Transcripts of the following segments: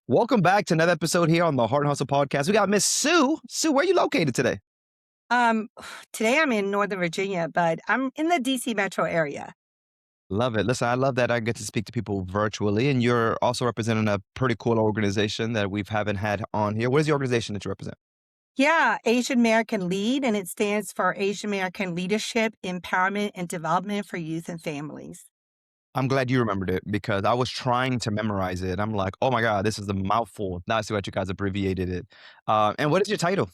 Welcome back to another episode here on the Heart and Hustle podcast. We got Miss Sue. Sue, where are you located today? Um, Today I'm in Northern Virginia, but I'm in the DC metro area. Love it. Listen, I love that I get to speak to people virtually, and you're also representing a pretty cool organization that we haven't had on here. What is the organization that you represent? Yeah, Asian American Lead, and it stands for Asian American Leadership, Empowerment, and Development for Youth and Families. I'm glad you remembered it because I was trying to memorize it. I'm like, oh my God, this is a mouthful. Now I see what you guys abbreviated it. And what is your title?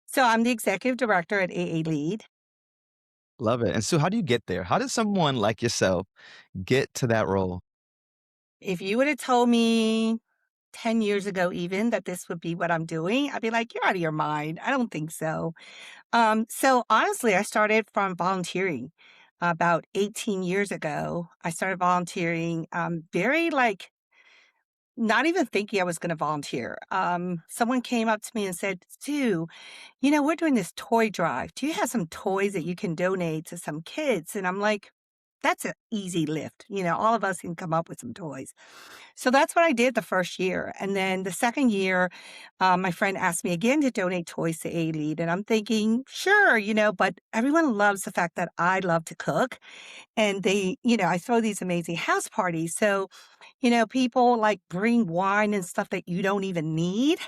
So I'm the executive director at AALead. Love it. And Sue, how do you get there? How does someone like yourself get to that role? If you would have told me 10 years ago even that this would be what I'm doing, I'd be like, you're out of your mind. I don't think so. So honestly, I started from volunteering about 18 years ago. I started volunteering very like not even thinking I was going to volunteer. Someone came up to me and said, Sue, we're doing this toy drive. Do you have some toys that you can donate to some kids? And I'm like, that's an easy lift. All of us can come up with some toys. So that's what I did the first year. And then the second year, my friend asked me again to donate toys to A-Lead. And I'm thinking, sure, but everyone loves the fact that I love to cook. And I throw these amazing house parties. So, people like bring wine and stuff that you don't even need.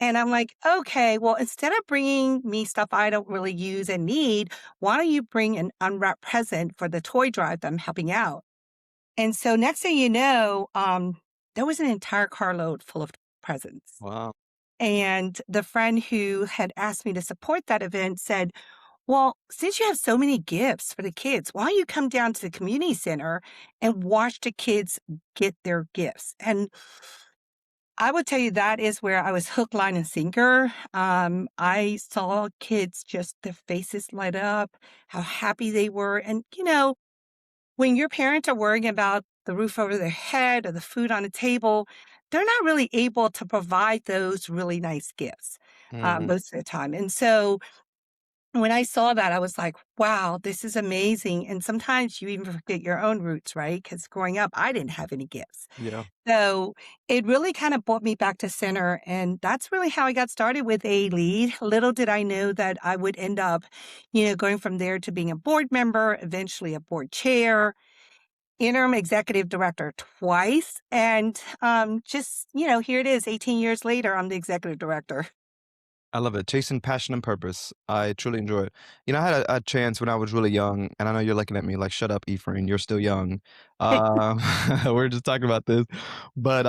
And I'm like, okay, well, instead of bringing me stuff I don't really use and need, why don't you bring an unwrapped present for the toy drive that I'm helping out? And so next thing you know, there was an entire carload full of presents. Wow. And the friend who had asked me to support that event said, well, since you have so many gifts for the kids, why don't you come down to the community center and watch the kids get their gifts? And I would tell you that is where I was hook, line, and sinker. I saw kids just their faces light up, how happy they were. And, when your parents are worrying about the roof over their head or the food on the table, they're not really able to provide those really nice gifts Mhm. most of the time. And so when I saw that, I was like, wow, this is amazing. And sometimes you even forget your own roots, right? Because growing up, I didn't have any gifts. Yeah. So it really kind of brought me back to center. And that's really how I got started with A Lead. Little did I know that I would end up, going from there to being a board member, eventually a board chair, interim executive director twice. And here it is, 18 years later, I'm the executive director. I love it. Chasing passion and purpose. I truly enjoy it. I had a chance when I was really young, and I know you're looking at me like, shut up, Ephraim, you're still young. Um, we're just talking about this. But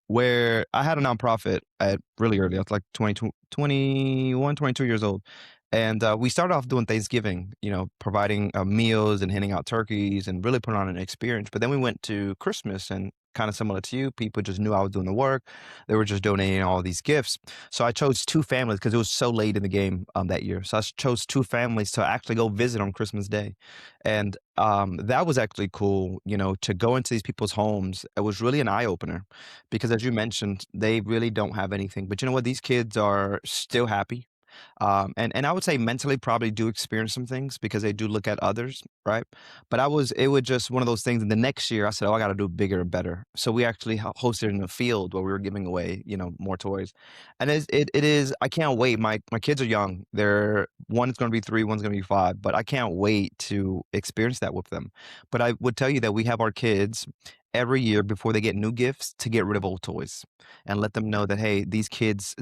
where I had a nonprofit at really early, I was like 22, 21, 22 years old. And we started off doing Thanksgiving, providing meals and handing out turkeys and really putting on an experience. But then we went to Christmas and kind of similar to you, people just knew I was doing the work. They were just donating all these gifts. So I chose two families because it was so late in the game that year. So I chose two families to actually go visit on Christmas Day. And that was actually cool, to go into these people's homes. It was really an eye opener because, as you mentioned, they really don't have anything. But you know what? These kids are still happy. And I would say mentally probably do experience some things because they do look at others, right? But it was just one of those things. And the next year I said, oh, I got to do bigger and better. So we actually hosted in a field where we were giving away, more toys. And it is, I can't wait. My kids are young. One's going to be 3, one's going to be 5, but I can't wait to experience that with them. But I would tell you that we have our kids every year before they get new gifts to get rid of old toys and let them know that, hey, there's kids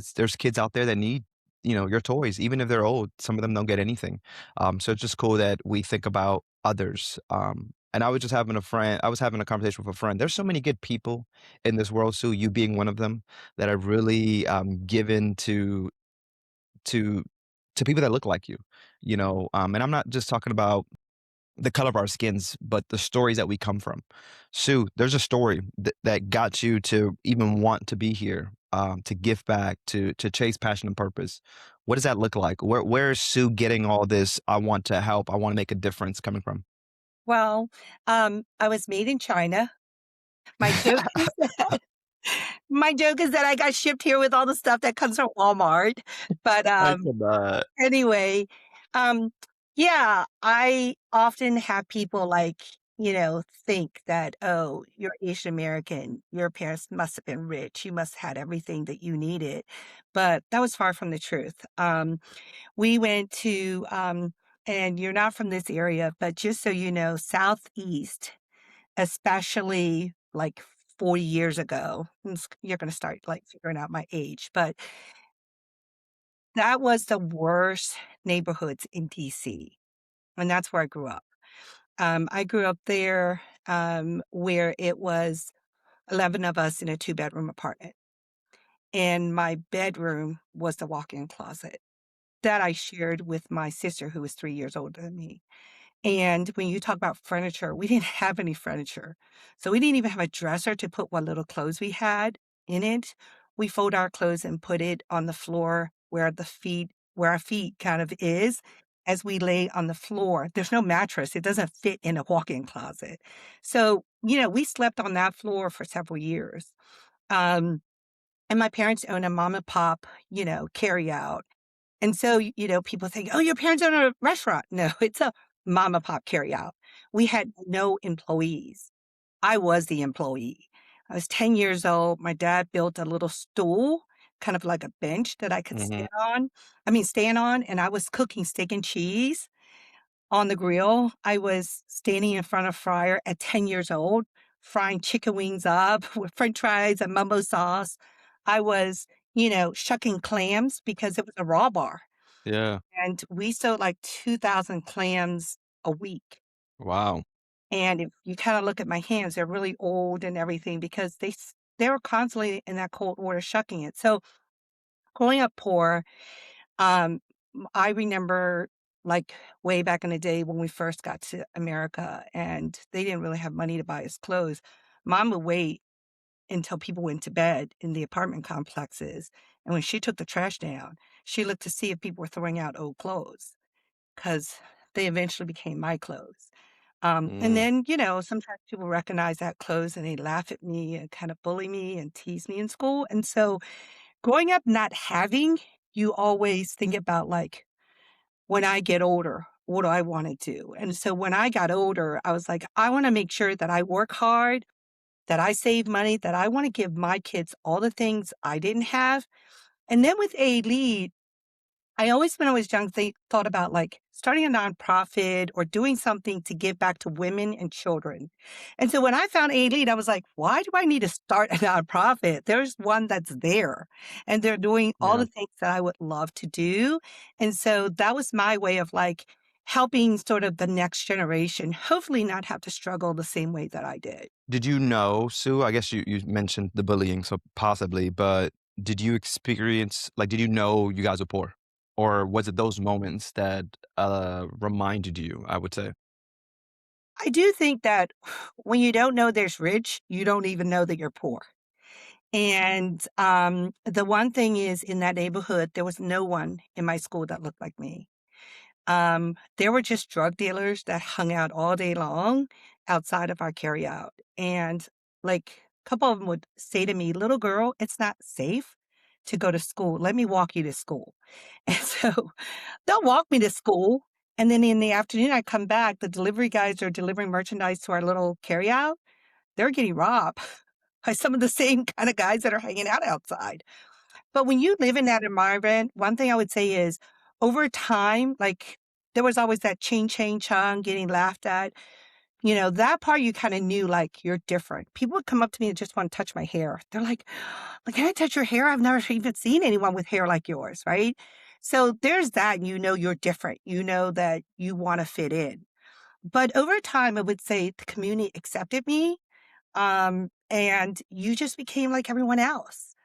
out there that need your toys, even if they're old. Some of them don't get anything. So it's just cool that we think about others. And I was having a conversation with a friend. There's so many good people in this world, Sue, you being one of them, that are really given to to people that look like you. And I'm not just talking about the color of our skins, but the stories that we come from. Sue, there's a story that got you to even want to be here, to give back, to chase passion and purpose. What does that look like? Where is Sue getting all this? I want to help. I want to make a difference coming from. Well, I was made in China. My joke is that I got shipped here with all the stuff that comes from Walmart. But I cannot. anyway, um, yeah, I often have people like think that, oh, you're Asian American, your parents must have been rich, you must have had everything that you needed. But that was far from the truth. We went to, and you're not from this area, but just so you know, Southeast, especially like 40 years ago, you're going to start like figuring out my age, but that was the worst neighborhoods in DC. And that's where I grew up. I grew up there where it was 11 of us in a two-bedroom apartment. And my bedroom was the walk in closet that I shared with my sister, who was 3 years older than me. And when you talk about furniture, we didn't have any furniture. So we didn't even have a dresser to put what little clothes we had in it. We fold our clothes and put it on the floor where our feet kind of is as we lay on the floor. There's no mattress. It doesn't fit in a walk-in closet. So, we slept on that floor for several years. Um, and my parents own a mom and pop, carry out. And so, people think, "Oh, your parents own a restaurant." No, it's a mom and pop carryout. We had no employees. I was the employee. I was 10 years old. My dad built a little stool, kind of like a bench that I could Hmm. stand on, and I was cooking steak and cheese on the grill. I was standing in front of a fryer at 10 years old, frying chicken wings up with french fries and mumbo sauce. I was, shucking clams because it was a raw bar. Yeah. And we sold like 2,000 clams a week. Wow. And if you kinda look at my hands, they're really old and everything because they were constantly in that cold water shucking it. So, growing up poor, um, I remember, like, way back in the day when we first got to America and they didn't really have money to buy us clothes. Mom would wait until people went to bed in the apartment complexes, and when she took the trash down, she looked to see if people were throwing out old clothes. 'Cause they eventually became my clothes. And Mm. then, sometimes people recognize that clothes and they laugh at me and kind of bully me and tease me in school. And so growing up not having, you always think about like, when I get older, what do I want to do? And so when I got older, I was like, I want to make sure that I work hard, that I save money, that I want to give my kids all the things I didn't have. And then with a lead, I always, when I was young, thought about like starting a nonprofit or doing something to give back to women and children. And so when I found AALead, I was like, why do I need to start a nonprofit? There's one that's there and they're doing all Yeah. the things that I would love to do. And so that was my way of like helping sort of the next generation, hopefully not have to struggle the same way that I did. Did you know, Sue? I guess you mentioned the bullying, so possibly, but did you experience like did you know you guys were poor? Or was it those moments that reminded you, I would say? I do think that when you don't know there's rich, you don't even know that you're poor. And, the one thing is in that neighborhood, there was no one in my school that looked like me. There were just drug dealers that hung out all day long outside of our carryout. And, like, a couple of them would say to me, "Little girl, it's not safe to go to school. Let me walk you to school." And so they'll walk me to school, and then in the afternoon, I come back, the delivery guys are delivering merchandise to our little carryout. They're getting robbed by some of the same kinda guys that are hanging out outside. But when you live in that environment, one thing I would say is over time, like, there was always that ching, chang, chung, getting laughed at. That part you kinda knew, like, you're different. People would come up to me and just wanna touch my hair. They're like, "Can I touch your hair? I've never even seen anyone with hair like yours," right? So there's that, you know you're different. You know that you wanna fit in. But over time, I would say the community accepted me, and you just became like everyone else.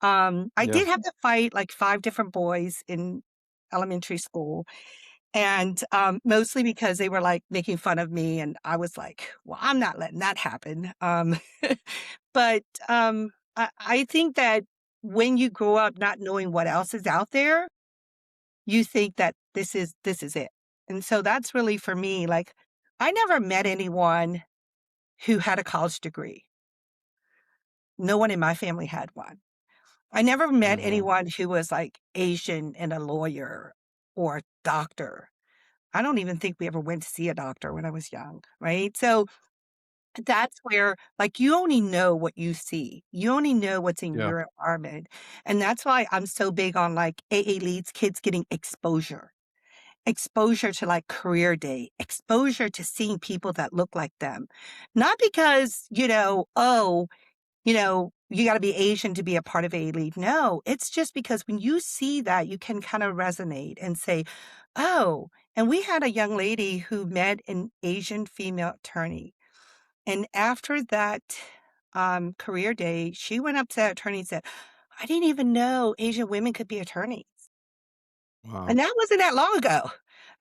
I Yeah. did have to fight like 5 different boys in elementary school, and, mostly because they were, like, making fun of me, and I was like, "Well, I'm not letting that happen." But, I think that when you grow up not knowing what else is out there, you think that this is it. And so that's really for me, like, I never met anyone who had a college degree. No one in my family had one. I never met Mhm. anyone who was, like, Asian and a lawyer or a doctor. I don't even think we ever went to see a doctor when I was young, right? So That's where, like, you only know what you see. You only know what's in Yeah. your environment, and that's why I'm so big on, like, AA leads, kids getting exposure. Exposure to, like, career day, exposure to seeing people that look like them. Not because, "Oh, you gotta be Asian to be a part of AA lead." No, it's just because when you see that, you can kinda resonate and say, "Oh." And we had a young lady who met an Asian female attorney. And after that, career day, she went up to that attorney and said, "I didn't even know Asian women could be attorneys." Wow. And that wasn't that long ago.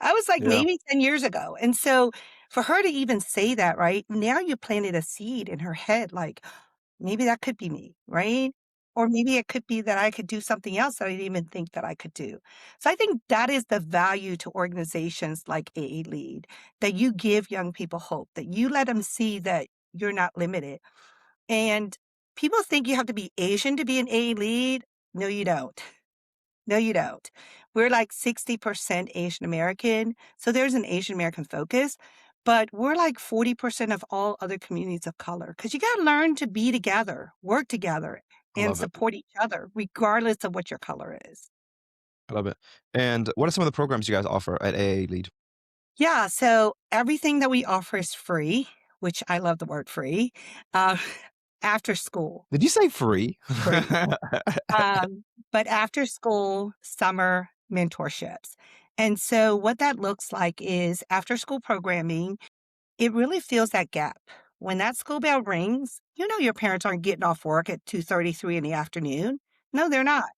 I was like Yeah. maybe 10 years ago. And so for her to even say that, right? Now you planted a seed in her head, like, maybe that could be me, right? Or maybe it could be that I could do something else that I didn't even think that I could do. So I think that is the value to organizations like AALead, that you give young people hope, that you let them see that you're not limited. And people think you have to be Asian to be an AALead. No, you don't. No, you don't. We're like 60% Asian American, so there's an Asian American focus, but we're like 40% of all other communities of color. Because you gotta learn to be together, work together, I and love it. support each other regardless of what your color is. I love it. And what are some of the programs you guys offer at AA Lead? Yeah, so everything that we offer is free, which I love the word free, uh, after school, Did you say free? free. But after school, summer mentorships. And so what that looks like is after school programming, it really fills that gap. When that school bell rings, your parents aren't getting off work at 2:33 in the afternoon. No, they're not.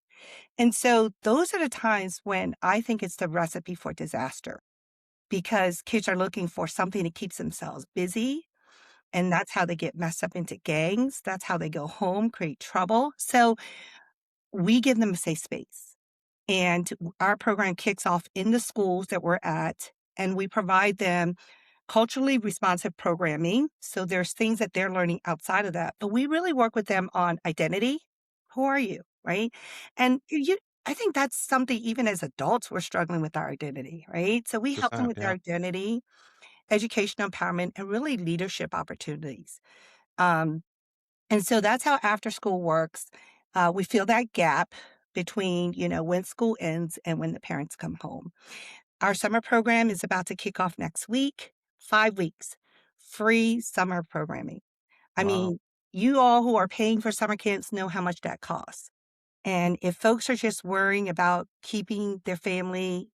And so those are the times when I think it's the recipe for disaster because kids are looking for something that keeps themselves busy. And that's how they get messed up into gangs. That's how they go home, create trouble. So we give them a safe space. And our program kicks off in the schools that we're at, and we provide them culturally responsive programming. So there's things that they're learning outside of that. But we really work with them on identity. Who are you? Right. And I think that's something even as adults, we're struggling with our identity, right? So we help them 100%, with their yeah. identity, educational empowerment, and really leadership opportunities. Um, and so that's how after school works. We fill that gap between, when school ends and when the parents come home. Our summer program is about to kick off next week, 5 weeks, free summer programming. I Wow. mean, you all who are paying for summer camps know how much that costs. And if folks are just worrying about keeping their family,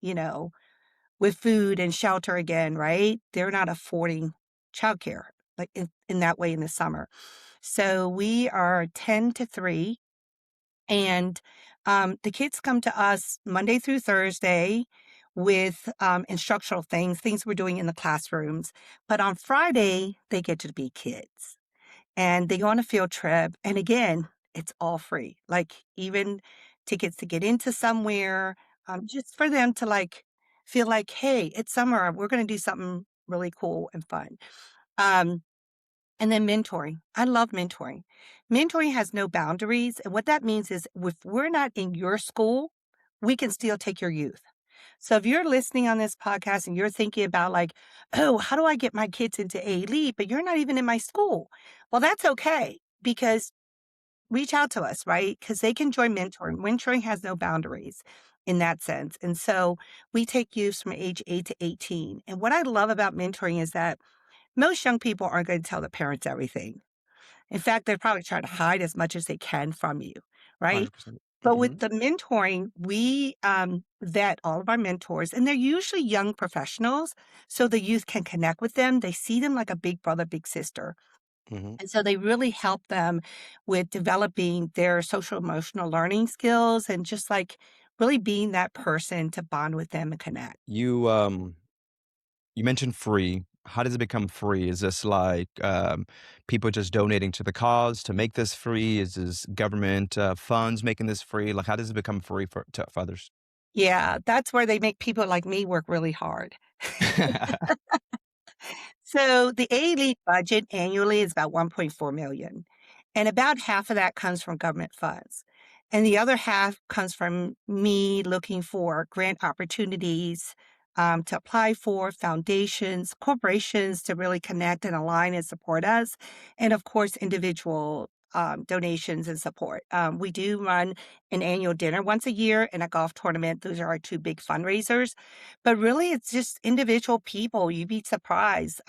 with food and shelter again, right? They're not affording childcare like in that way in the summer. So we are 10 to 3 and the kids come to us Monday through Thursday with instructional things we're doing in the classrooms. But on Friday, they get to be kids and they go on a field trip. And again, it's all free, like even tickets to get into somewhere, just for them to like feel like, hey, it's summer. We're going to do something really cool and fun. Um, and then mentoring. I love mentoring. Mentoring has no boundaries. And what that means is if we're not in your school, we can still take your youth. So if you're listening on this podcast and you're thinking about like, oh, how do I get my kids into A Lead, but you're not even in my school? Well, that's okay because reach out to us, right? Because they can join mentoring. Mentoring has no boundaries in that sense. And so we take youth from age 8 to 18. And what I love about mentoring is that most young people aren't going to tell their parents everything. In fact, they're probably trying to hide as much as they can from you, right? 100%. But with Mhm. the mentoring, we vet all of our mentors, and they're usually young professionals, so the youth can connect with them. They see them like a big brother, big sister. Mhm. And so they really help them with developing their social emotional learning skills and just like really being that person to bond with them and connect. You mentioned free. How does it become free? Is this like, people just donating to the cause to make this free? Is this government, funds making this free? Like, how does it become free for others? Yeah, that's where they make people like me work really hard. So the A-League budget annually is about 1.4 million, and about half of that comes from government funds. And the other half comes from me looking for grant opportunities, to apply for, foundations, corporations to really connect and align and support us, and of course, individual donations and support. We do run an annual dinner once a year and a golf tournament. Those are our two big fundraisers. But really, it's just individual people. You'd be surprised.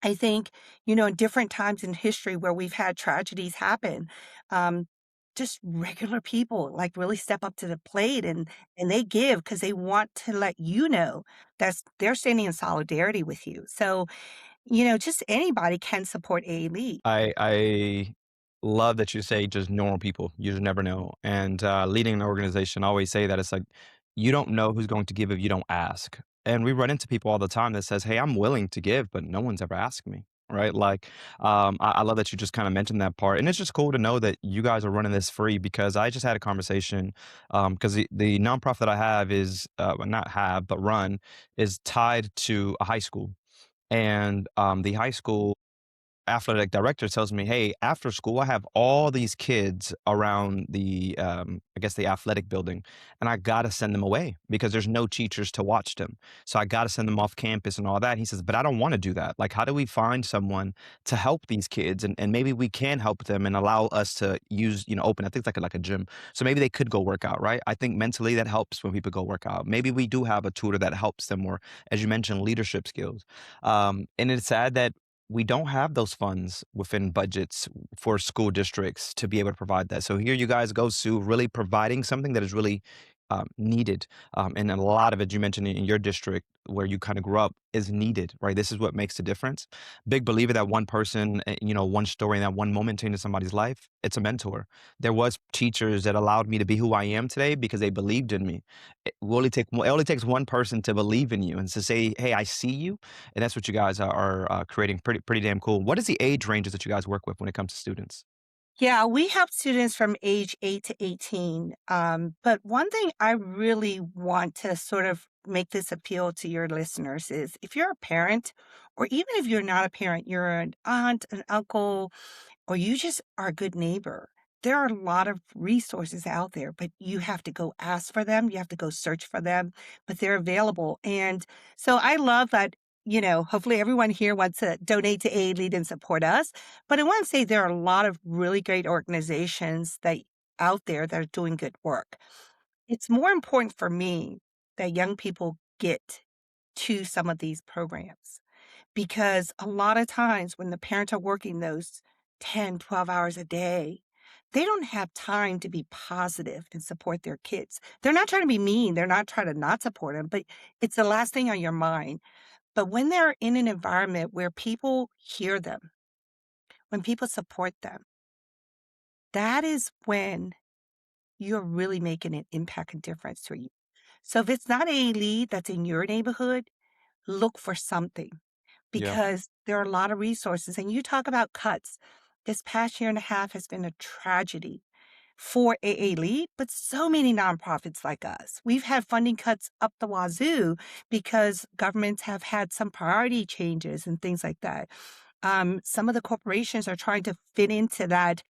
I think, in different times in history where we've had tragedies happen, um, just regular people like really step up to the plate and they give because they want to let you know that they're standing in solidarity with you. So, just anybody can support a lead. I love that you say just normal people. You just never know. And leading an organization, I always say that it's like you don't know who's going to give if you don't ask. And we run into people all the time that says, "Hey, I'm willing to give, but no one's ever asked me." Right? Like, I love that you just kind of mentioned that part, and it's just cool to know that you guys are running this free because I just had a conversation because the nonprofit that I have is well, not have but run is tied to a high school, and the high school athletic director tells me, "Hey, after school, I have all these kids around the, I guess the athletic building, and I gotta send them away because there's no teachers to watch them. So I gotta send them off campus and all that." He says, "But I don't want to do that. Like, how do we find someone to help these kids, and maybe we can help them and allow us to use, open. I think it's like a gym, so maybe they could go work out, right? I think mentally that helps when people go work out. Maybe we do have a tutor that helps them, or as you mentioned, leadership skills. And it's sad that we don't have those funds within budgets for school districts to be able to provide that. So here you guys go, Sue, really providing something that is really needed. And a lot of it you mentioned in your district where you kind of grew up is needed, right? This is what makes the difference. Big believer that one person, one story in that one moment changed somebody's life. It's a mentor. There was teachers that allowed me to be who I am today because they believed in me. It only takes one person to believe in you and to say, "Hey, I see you," and that's what you guys are creating. Pretty damn cool. What is the age ranges that you guys work with when it comes to students? Yeah, we help students from age 8 to 18. But one thing I really want to sort of make this appeal to your listeners is if you're a parent, or even if you're not a parent, you're an aunt, an uncle, or you just are a good neighbor. There are a lot of resources out there, but you have to go ask for them. You have to go search for them, but they're available. And so I love that, hopefully everyone here wants to donate to AALead and support us. But I want to say there are a lot of really great organizations that out there that are doing good work. It's more important for me that young people get to some of these programs because a lot of times when the parents are working those 10, 12 hours a day, they don't have time to be positive and support their kids. They're not trying to be mean. They're not trying to not support them, but it's the last thing on your mind. But when they're in an environment where people hear them, when people support them, that is when you're really making an impact and difference to you. So if it's not a lead that's in your neighborhood, look for something Yeah. because there are a lot of resources. And you talk about cuts. This past year and a half has been a tragedy for AALead, but so many nonprofits like us. We've had funding cuts up the wazoo because governments have had some priority changes and things like that. Some of the corporations are trying to fit into that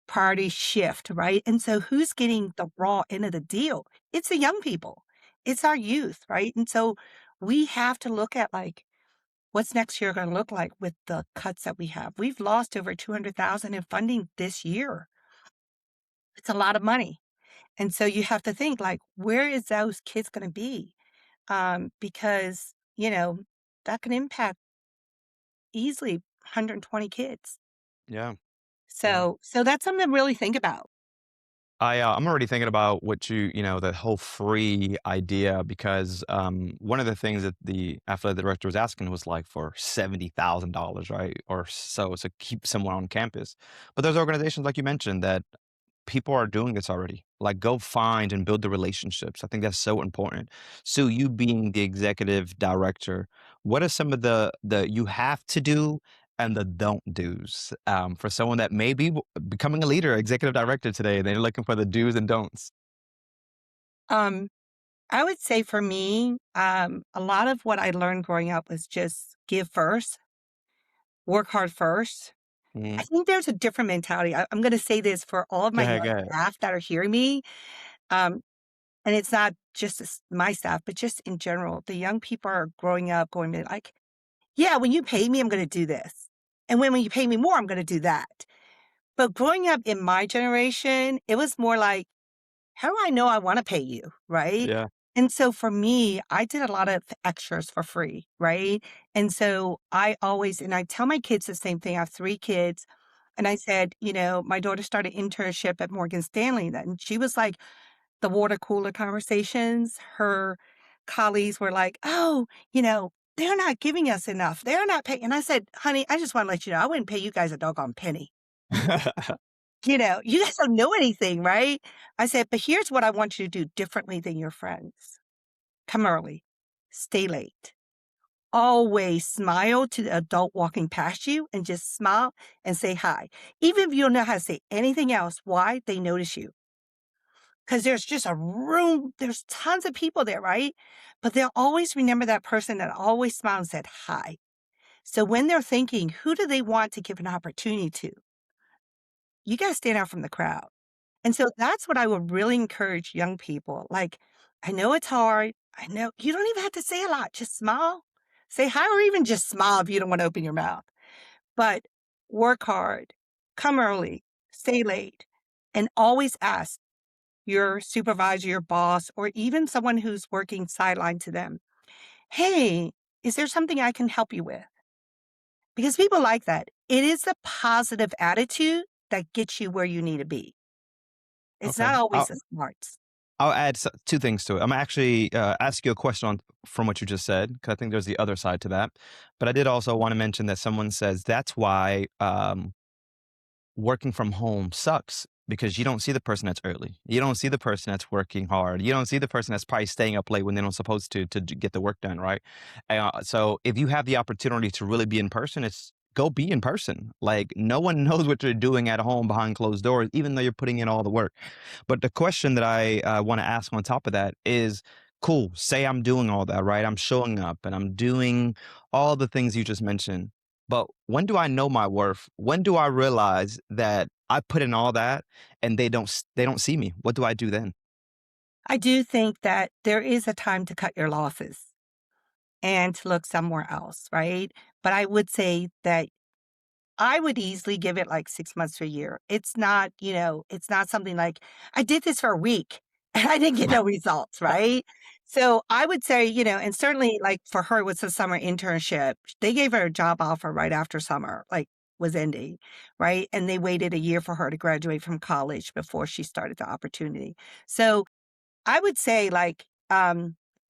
priority shift, right? And so who's getting the raw end of the deal? It's the young people. It's our youth, right? And so we have to look at like what's next year going to look like with the cuts that we have. We've lost over 200,000 in funding this year. It's a lot of money. And so you have to think like where is those kids going to be? Because, that can impact easily 120 kids. Yeah. Yeah. So that's something to really think about. I'm already thinking about what the whole free idea because one of the things that the athletic director was asking was like for $70,000, right? Or so to keep someone on campus. But there's organizations like you mentioned that people are doing this already. Like, go find and build the relationships. I think that's so important. So, you being the executive director, what are some of the you have to do and the don't do's for someone that may be becoming a leader, executive director today, and they're looking for the do's and don'ts? Um, I would say for me, a lot of what I learned growing up was just give first, work hard first. I Mhm. think there's a different mentality. I'm going to say this for all of Go my ahead, young go ahead. staff that are hearing me. Um, And it's not just my staff, but just in general, the young people are growing up going to like, yeah, when you pay me, I'm going to do this. And when you pay me more, I'm going to do that. But growing up in my generation, it was more like, how do I know I want to pay you? Right. Yeah. And so for me, I did a lot of extras for free. Right. And so and I tell my kids the same thing. I have 3 kids. And I said, my daughter started internship at Morgan Stanley then. She was like, the water cooler conversations, her colleagues were like, "Oh, they're not giving us enough. They're not paying." And I said, "Honey, I just want to let you know, I wouldn't pay you guys a doggone penny. You guys don't know anything, right?" I said, "But here's what I want you to do differently than your friends. Come early, stay late. Always smile to the adult walking past you and just smile and say hi. Even if you don't know how to say anything else, why? They notice you. Because there's just a room, there's tons of people there, right? But they'll always remember that person that always smiled and said hi. So when they're thinking, who do they want to give an opportunity to? You got to stand out from the crowd. And so that's what I would really encourage young people. Like, I know it's hard. I know you don't even have to say a lot. Just smile, say hi, or even just smile if you don't want to open your mouth. But work hard, come early, stay late, and always ask your supervisor, your boss, or even someone who's working sideline to them, "Hey, is there something I can help you with?" Because people like that. It is a positive attitude that gets you where you need to be. It's Okay. not always I'll the smarts. I'll add 2 things to it. I'm actually ask you a question from what you just said because I think there's the other side to that. But I did also want to mention that someone says that's why working from home sucks because you don't see the person that's early. You don't see the person that's working hard. You don't see the person that's probably staying up late when they don't supposed to get the work done, right? So if you have the opportunity to really be in person, it's go be in person. Like no one knows what you're doing at home behind closed doors, even though you're putting in all the work. But the question that I want to ask on top of that is, cool. Say I'm doing all that, right? I'm showing up and I'm doing all the things you just mentioned, but when do I know my worth? When do I realize that I put in all that and they don't see me? What do I do then? I do think that there is a time to cut your losses and to look somewhere else, right? But I would say that I would easily give it like 6 months to a year. It's not something like, I did this for a week and I didn't get no results, right? So I would say, and certainly like for her, it was a summer internship. They gave her a job offer right after summer, like was ending, right? And they waited a year for her to graduate from college before she started the opportunity. So I would say like,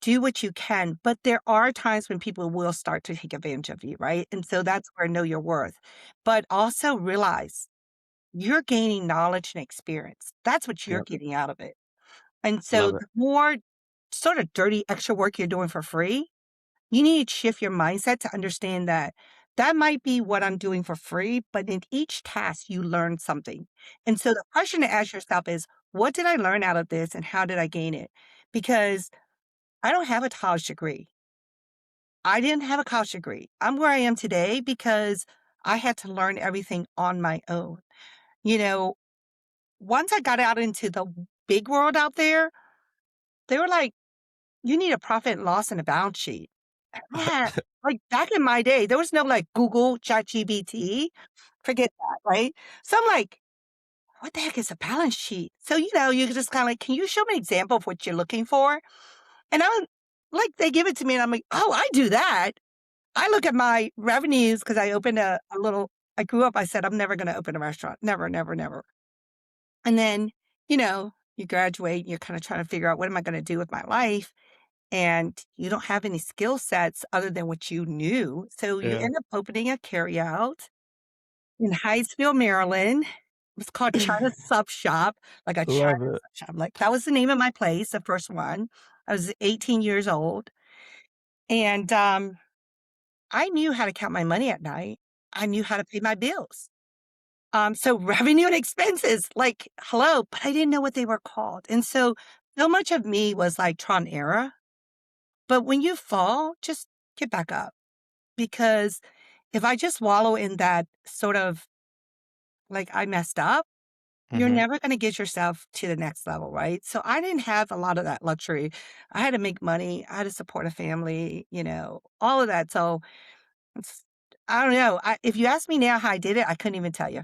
do what you can, but there are times when people will start to take advantage of you, right? And so that's where know your worth. But also realize you're gaining knowledge and experience. That's what you're Yep. getting out of it. And so Love it. the more sort of dirty extra work you're doing for free, you need to shift your mindset to understand that that might be what I'm doing for free, but in each task, you learn something. And so the question to ask yourself is, what did I learn out of this and how did I gain it? Because I don't have a college degree. I didn't have a college degree. I'm where I am today because I had to learn everything on my own. You know, once I got out into the big world out there, they were like, you need a profit and loss and a balance sheet. Yeah. Like back in my day, there was no like Google, ChatGPT. Forget that, right? So I'm like, what the heck is a balance sheet? So, you just kind of like, can you show me an example of what you're looking for? And I'm like, they give it to me and I'm like, oh, I do that. I look at my revenues because I opened I grew up, I said, I'm never going to open a restaurant. Never, never, never. And then, you graduate, you're kind of trying to figure out what am I going to do with my life? And you don't have any skill sets other than what you knew. So you Yeah. end up opening a carryout in Hyattsville, Maryland. It was called China Sub Shop, like a China Love it. Sub Shop. Like that was the name of my place, the first one. I was 18 years old. And I knew how to count my money at night. I knew how to pay my bills. So revenue and expenses, like, hello, but I didn't know what they were called. And so much of me was like Tron era. But when you fall, just get back up. Because if I just wallow in that sort of like I messed up, you're Hmm. never gonna get yourself to the next level, right? So I didn't have a lot of that luxury. I had to make money, I had to support a family, all of that. So it's I don't know. If you ask me now how I did it, I couldn't even tell you.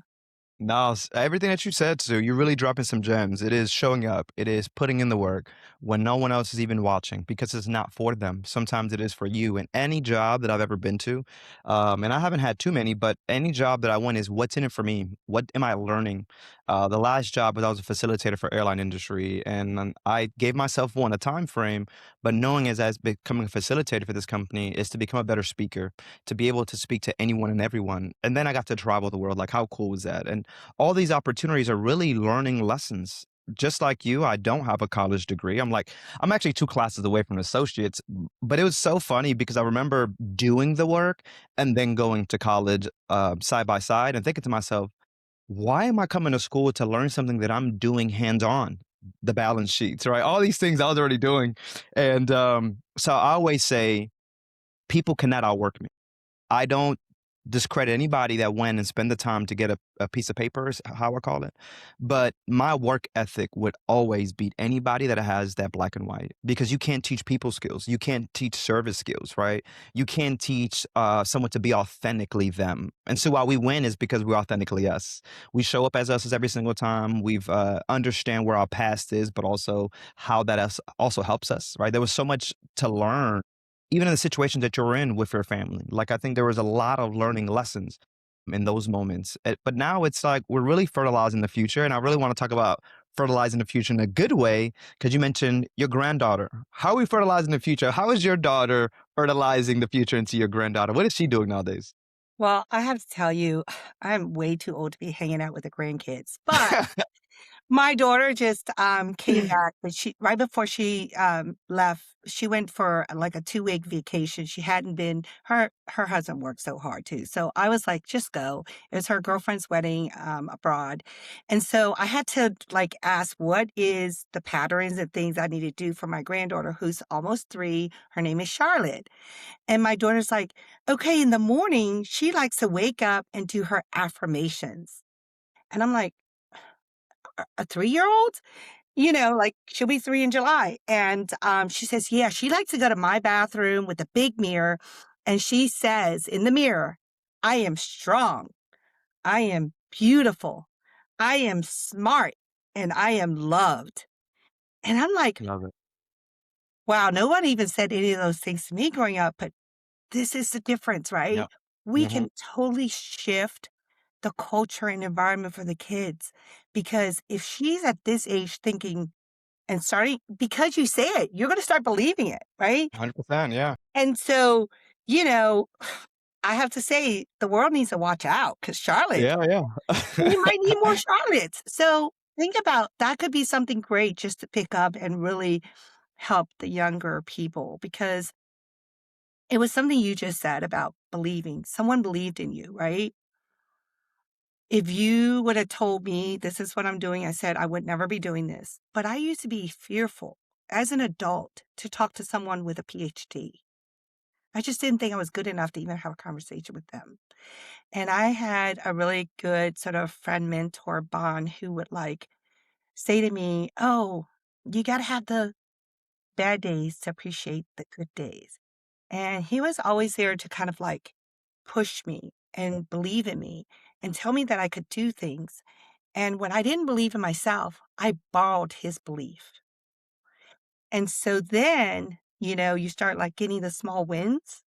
No, everything that you said, Sue, you're really dropping some gems. It is showing up. It is putting in the work when no one else is even watching because it's not for them. Sometimes it is for you. And any job that I've ever been to, and I haven't had too many, but any job that I went is what's in it for me? What am I learning? The last job was I was a facilitator for airline industry, and I gave myself a time frame, but knowing as becoming a facilitator for this company is to become a better speaker, to be able to speak to anyone and everyone. And then I got to travel the world. Like, how cool was that? And all these opportunities are really learning lessons. Just like you, I don't have a college degree. I'm actually two classes away from associates, but it was so funny because I remember doing the work and then going to college side by side and thinking to myself, why am I coming to school to learn something that I'm doing hands on? The balance sheets, right? All these things I was already doing. And so I always say, people cannot outwork me. I don't discredit anybody that went and spent the time to get a piece of paper, is how I call it. But my work ethic would always beat anybody that has that black and white because you can't teach people skills. You can't teach service skills, right? You can't teach someone to be authentically them. And so why we win is because we're authentically us. We show up as us as every single time. We've understand where our past is, but also how that us also helps us, right? There was so much to learn even in the situations that you're in with your family. Like, I think there was a lot of learning lessons in those moments. But now it's like we're really fertilizing the future. And I really want to talk about fertilizing the future in a good way because you mentioned your granddaughter. How are we fertilizing the future? How is your daughter fertilizing the future into your granddaughter? What is she doing nowadays? Well, I have to tell you, I'm way too old to be hanging out with the grandkids, but my daughter just, came back, but she right before she, left, she went for, like, a 2-week vacation. She hadn't been her husband worked so hard too, so I was like, "Just go." It was her girlfriend's wedding, abroad, and so I had to, like, ask what is the patterns and things I need to do for my granddaughter who's almost 3. Her name is Charlotte, and my daughter's like, "Okay, in the morning, she likes to wake up and do her affirmations." And I'm like, "A 3-year-old?" Like, she'll be 3 in July, and, she says, "Yeah, she likes to go to my bathroom with a big mirror, and she says in the mirror, 'I am strong, I am beautiful, I am smart, and I am loved.'" And I'm like, Love it. "Wow, no one even said any of those things to me growing up, but this is the difference, right? Yep. We Hmm. can totally shift the culture and environment for the kids, because if she's at this age thinking and starting because you say it, you're gonna start believing it, right? 100%. Yeah. And so, you know, I have to say the world needs to watch out because Charlotte Yeah. Yeah. we might need more Charlottes. So think about that could be something great just to pick up and really help the younger people because it was something you just said about believing. Someone believed in you, right? If you would have told me this is what I'm doing, I said I would never be doing this. But I used to be fearful as an adult to talk to someone with a PhD. I just didn't think I was good enough to even have a conversation with them. And I had a really good sort of friend mentor bond who would like say to me, "Oh, you got to have the bad days to appreciate the good days." And he was always there to kind of like push me and believe in me and tell me that I could do things. And when I didn't believe in myself, I borrowed his belief. And so then, you start like getting the small wins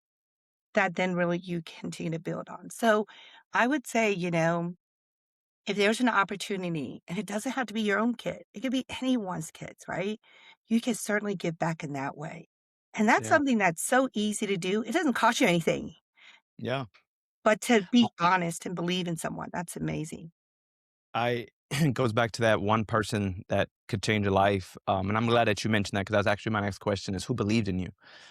that then really you continue to build on. So I would say, if there's an opportunity, and it doesn't have to be your own kid, it could be anyone's kids, right? You can certainly give back in that way. And that's Yeah. something that's so easy to do. It doesn't cost you anything, Yeah. but to be honest and believe in someone, that's amazing. I it goes back to that one person that could change a life. And I'm glad that you mentioned that because that's actually my next question is who believed in you?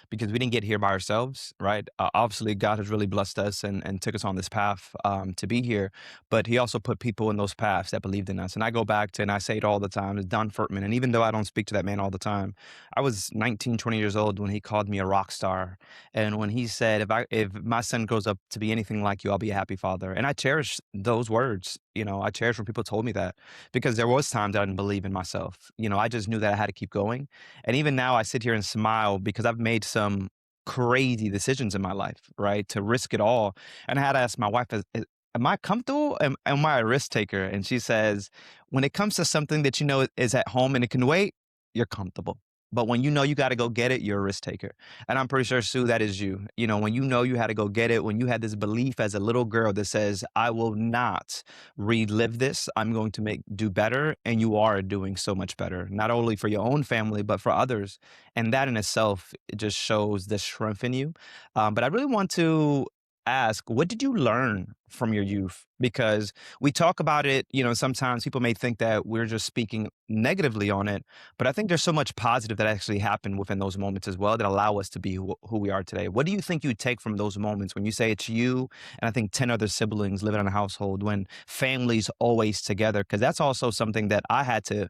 Because we didn't get here by ourselves, right? Obviously, God has really blessed us and took us on this path to be here, but He also put people in those paths that believed in us. And I go back to, and I say it all the time, is Don Furtman. And even though I don't speak to that man all the time, I was 19, 20 years old when he called me a rock star. And when he said, if my son grows up to be anything like you, I'll be a happy father. And I cherish those words. I cherish when people told me that because there was times I didn't believe in myself. I just knew that I had to keep going. And even now I sit here and smile because I've made some crazy decisions in my life, right? To risk it all. And I had to ask my wife, am I comfortable? Am I a risk taker? And she says, when it comes to something that you know is at home and it can wait, you're comfortable. But when you know you got to go get it, you're a risk taker. And I'm pretty sure, Sue, that is you. When you know you had to go get it, when you had this belief as a little girl that says, I will not relive this, I'm going to do better. And you are doing so much better, not only for your own family, but for others. And that in itself, it just shows the strength in you. But I really want to ask, what did you learn from your youth? Because we talk about it, sometimes people may think that we're just speaking negatively on it, but I think there's so much positive that actually happened within those moments as well that allow us to be who we are today. What do you think you take from those moments when you say it's you and I think 10 other siblings living in a household when families always together? Because that's also something that I had to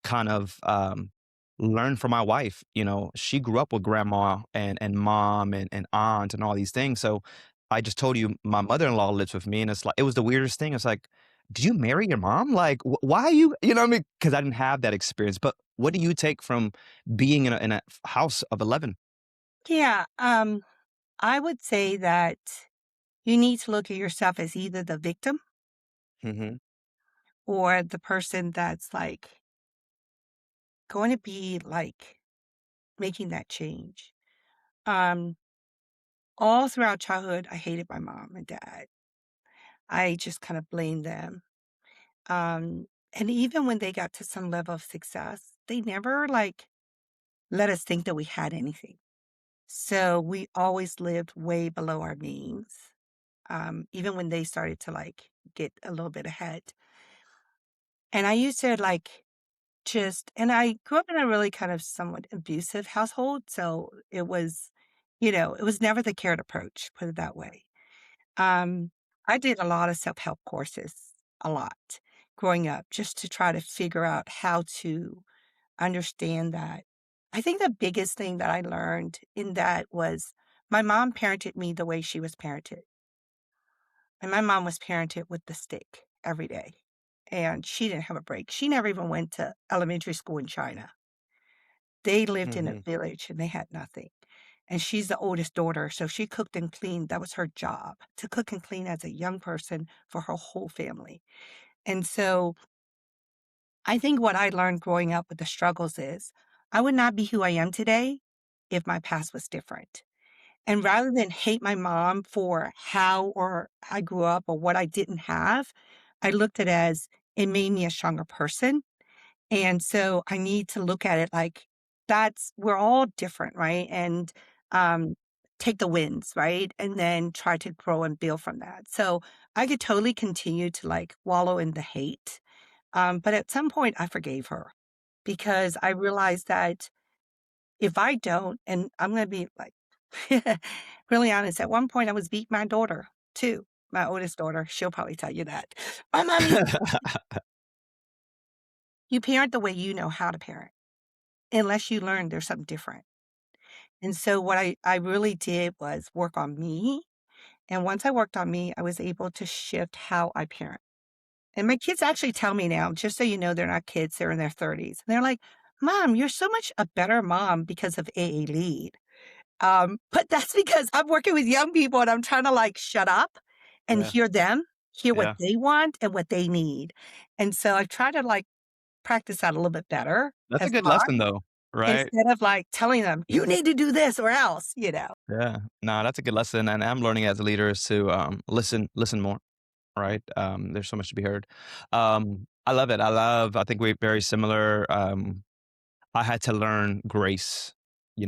kind of learn from my wife. She grew up with grandma and mom and aunt and all these things. So I just told you my mother-in-law lives with me, and it's like it was the weirdest thing. It's like, did you marry your mom? Like, why are you know what I mean? Because I didn't have that experience. But what do you take from being in a house of 11? Yeah, I would say that you need to look at yourself as either the victim Mhm, or the person that's like going to be like making that change. Um, all throughout childhood, I hated my mom and dad. I just kind of blamed them. And even when they got to some level of success, they never like let us think that we had anything. So we always lived way below our means. Even when they started to like get a little bit ahead. And I used to like and I grew up in a really kind of somewhat abusive household. So it was never the carrot approach, put it that way. Um, I did a lot of self-help courses, a lot growing up, just to try to figure out how to understand that. I think the biggest thing that I learned in that was my mom parented me the way she was parented. And my mom was parented with the stick every day. And she didn't have a break. She never even went to elementary school in China. They lived in a mhm. village and they had nothing. And she's the oldest daughter, so she cooked and cleaned. That was her job, to cook and clean as a young person for her whole family. And so I think what I learned growing up with the struggles is I would not be who I am today if my past was different. And rather than hate my mom for how or I grew up or what I didn't have, I looked at it as it made me a stronger person. And so I need to look at it like we're all different, right? And um, take the wins, right? And then try to grow and build from that. So I could totally continue to like wallow in the hate. But at some point I forgave her because I realized that if I don't, and I'm going to be like really honest, at one point I was beating my daughter too, my oldest daughter. She'll probably tell you that. My mom used to, you parent the way you know how to parent, unless you learn there's something different. And so what I really did was work on me. And once I worked on me, I was able to shift how I parent. And my kids actually tell me now, just so you know, they're not kids, they're in their 30s. And they're like, Mom, you're so much a better mom because of AALead. But that's because I'm working with young people and I'm trying to like shut up and Yeah, hear them, hear what yeah. they want and what they need. And so I try to like practice that a little bit better That's a as good mom lesson though, right? instead of like telling them, you need to do this or else. Yeah. No, that's a good lesson, and I'm learning as a leader is to, listen more, right? There's so much to be heard. I love it. I think we're very similar. I had to learn grace,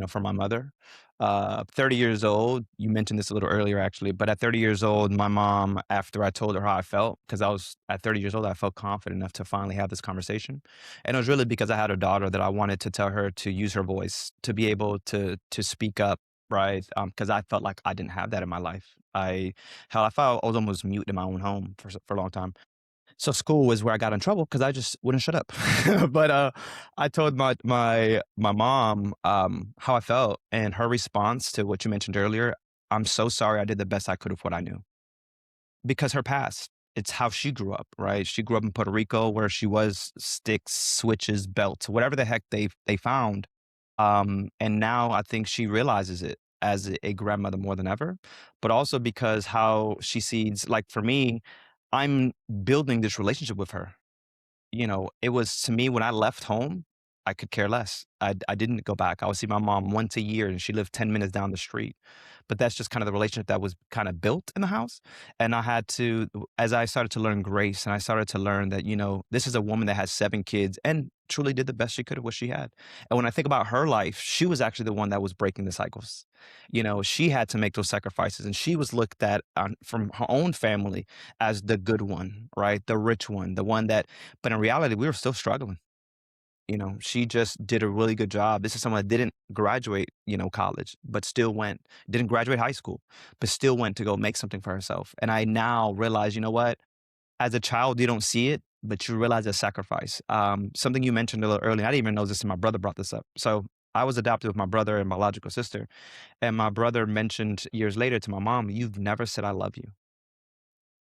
from my mother. 30 years old, you mentioned this a little earlier actually, but at 30 years old, my mom, after I told her how I felt, because I was at 30 years old, I felt confident enough to finally have this conversation. And it was really because I had a daughter that I wanted to tell her to use her voice, to be able to speak up, right? Because I felt like I didn't have that in my life. I felt I was almost mute in my own home for a long time. So school was where I got in trouble because I just wouldn't shut up. But I told my mom how I felt, and her response to what you mentioned earlier, "I'm so sorry. I did the best I could with what I knew." Because her past, it's how she grew up, right? She grew up in Puerto Rico where she was sticks, switches, belts, whatever the heck they found. And now I think she realizes it as a grandmother more than ever, but also because how she sees, like for me, I'm building this relationship with her. It was to me when I left home, I could care less. I didn't go back. I would see my mom once a year and she lived 10 minutes down the street. But that's just kind of the relationship that was kind of built in the house. And I had to, as I started to learn grace and I started to learn that, this is a woman that has 7 kids and truly did the best she could of what she had. And when I think about her life, she was actually the one that was breaking the cycles. She had to make those sacrifices and she was looked at from her own family as the good one, right? The rich one, the one that, but in reality, we were still struggling. She just did a really good job. This is someone that didn't graduate, college, but still went, didn't graduate high school, but still went to go make something for herself. And I now realize, you know what? As a child, you don't see it, but you realize a sacrifice. Something you mentioned a little earlier, I didn't even know this, and my brother brought this up. So I was adopted with my brother and my biological sister. And my brother mentioned years later to my mom, "You've never said I love you."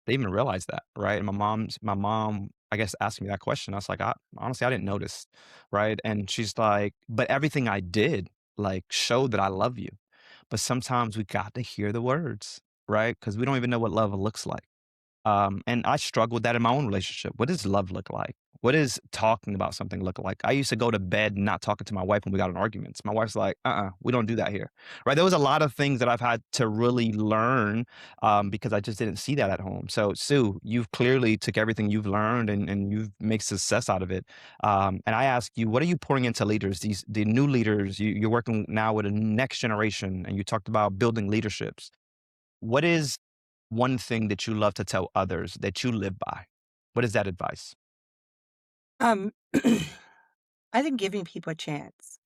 They even realize that, right? And my mom, I guess, asked me that question. I was like, honestly, I didn't notice, right? And she's like, "But everything I did, like, showed that I love you." But sometimes we got to hear the words, right? Because we don't even know what love looks like. And I struggle with that in my own relationship. What does love look like? What does talking about something look like? I used to go to bed not talking to my wife when we got in arguments. My wife's like, we don't do that here. Right. There was a lot of things that I've had to really learn because I just didn't see that at home. So, Sue, you've clearly took everything you've learned and you've made success out of it. And I ask you, what are you pouring into leaders, the new leaders? You're working now with a next generation, and you talked about building leaderships. What is one thing that you love to tell others that you live by? What is that advice? Um, I think giving people a chance.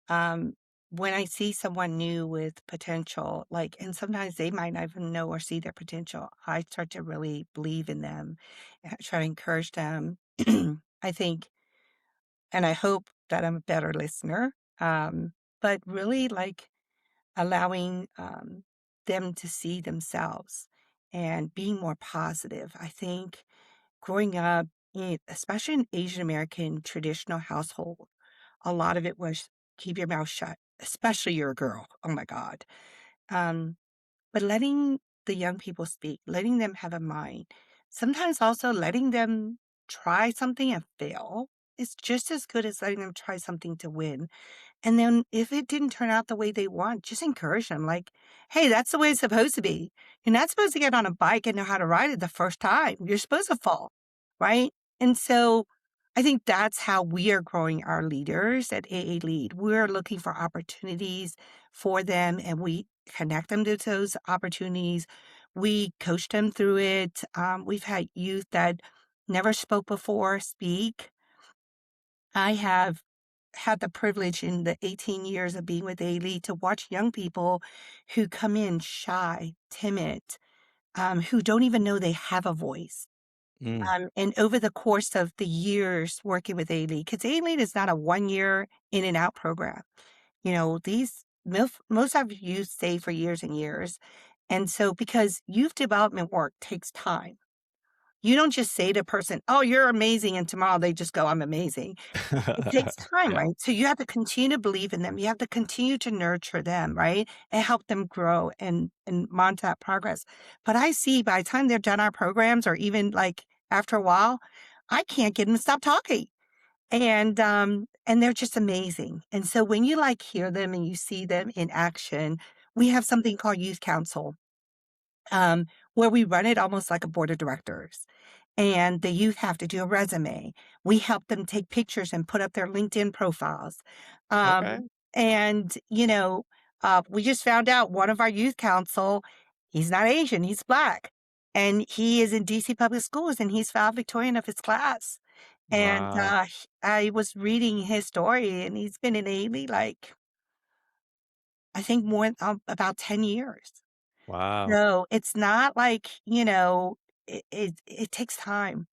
Um, when I see someone new with potential, like, and sometimes they might not even know or see their potential, I start to really believe in them and I try to encourage them. I think, and I hope that I'm a better listener. But really like allowing them to see themselves and being more positive. I think growing up, especially in Asian American traditional household, a lot of it was keep your mouth shut, especially you're a girl. Oh my God. Um, but letting the young people speak, letting them have a mind, sometimes also letting them try something and fail is just as good as letting them try something to win. And then if it didn't turn out the way they want, just encourage them like, "Hey, that's the way it's supposed to be. You're not supposed to get on a bike and know how to ride it the first time. You're supposed to fall." Right? And so I think that's how we are growing our leaders at AALead. We're looking for opportunities for them and we connect them to those opportunities. We coach them through it. We've had youth that never spoke before speak. I have had the privilege in the 18 years of being with A-Lead to watch young people who come in shy, timid, who don't even know they have a voice. Mm, And over the course of the years working with A-Lead, because A-Lead is not a 1 year in and out program. These most of you stay for years and years. And so because youth development work takes time, you don't just say to a person, "Oh, you're amazing," and tomorrow they just go, "I'm amazing." It takes time, yeah. right? So you have to continue to believe in them. You have to continue to nurture them, right? And help them grow and monitor that progress. But I see by the time they've done our programs or even like after a while, I can't get them to stop talking. And they're just amazing. And so when you like hear them and you see them in action, we have something called Youth Council, um, where we run it almost like a board of directors. And the youth have to do a resume. We help them take pictures and put up their LinkedIn profiles. Okay. And, We just found out one of our youth council, he's not Asian, he's Black, and he is in DC public schools, and he's valedictorian of his class. And, Wow. I was reading his story, and he's been in AALead, like, I think more about 10 years. Wow. So, it's not like, it takes time,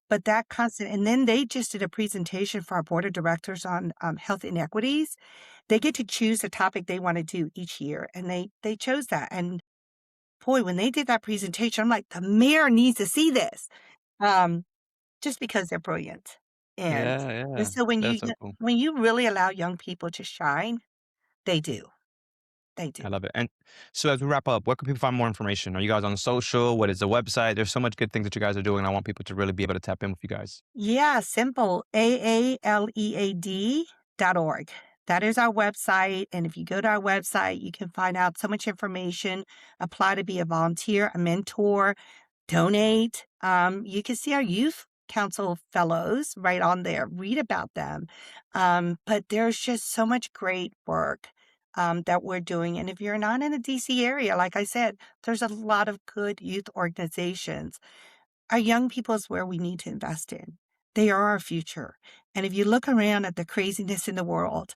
but that constant and then they just did a presentation for our board of directors on, health inequities. They get to choose a topic they wanna do each year, and they chose that, and boy, when they did that presentation, I'm like, "The mayor needs to see this." Um, just because they're brilliant. And Yeah, and yeah. so That's so cool. when you really allow young people to shine, they do. They do. I love it. And so as we wrap up, where can people find more information? Are you guys on social? What is the website? There's so much good things that you guys are doing. I want people to really be able to tap in with you guys. Yeah, simple. AALead.org. That is our website, and if you go to our website, you can find out so much information, apply to be a volunteer, a mentor, donate. You can see our youth council fellows right on there, read about them. But there's just so much great work that we're doing. And if you're not in the DC area, like I said, there's a lot of good youth organizations. Our young people is where we need to invest in. They are our future. And if you look around at the craziness in the world,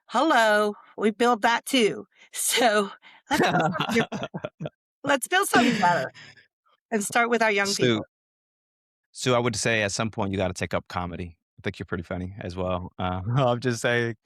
hello, we build that too. So let's do something different. Let's build something better and start with our young So people. So I would say at some point you got to take up comedy. I think you're pretty funny as well. I'm just saying,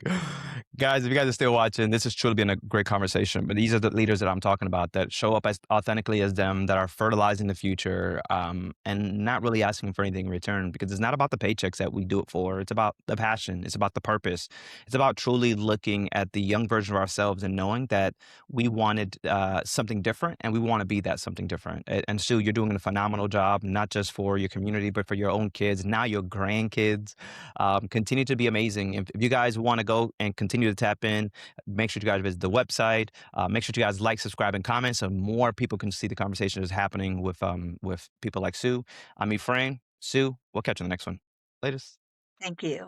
guys, if you guys are still watching, this has truly been a great conversation. But these are the leaders that I'm talking about that show up as authentically as them, that are fertilizing the future, and not really asking for anything in return because it's not about the paychecks that we do it for. It's about the passion. It's about the purpose. It's about truly looking at the young version of ourselves and knowing that we wanted something different and we want to be that something different. And Sue, you're doing a phenomenal job, not just for your community, but for your own kids, now your grandkids. Continue to be amazing. If you guys want to go and continue to tap in, make sure you guys visit the website. Make sure you guys like, subscribe, and comment so more people can see the conversation that's happening with people like Sue. I'm Efrain. Sue, we'll catch you in the next one. Latest. Thank you.